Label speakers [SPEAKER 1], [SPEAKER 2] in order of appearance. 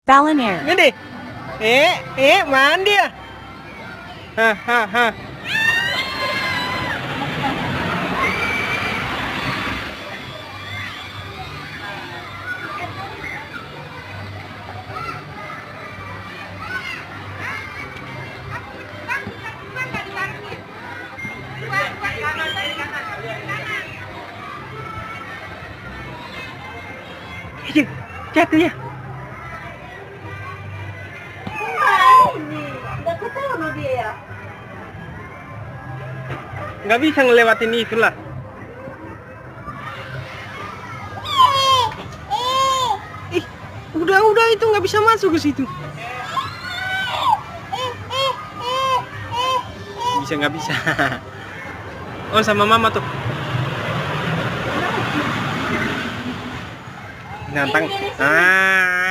[SPEAKER 1] Balanair.
[SPEAKER 2] Ini. Mana dia? Ha. Jatuh ya. Nggak bisa ngelewatin itulah. Ih, udah itu nggak bisa masuk ke situ. Bisa nggak bisa? Oh sama mama tuh. Ngantang. Ah.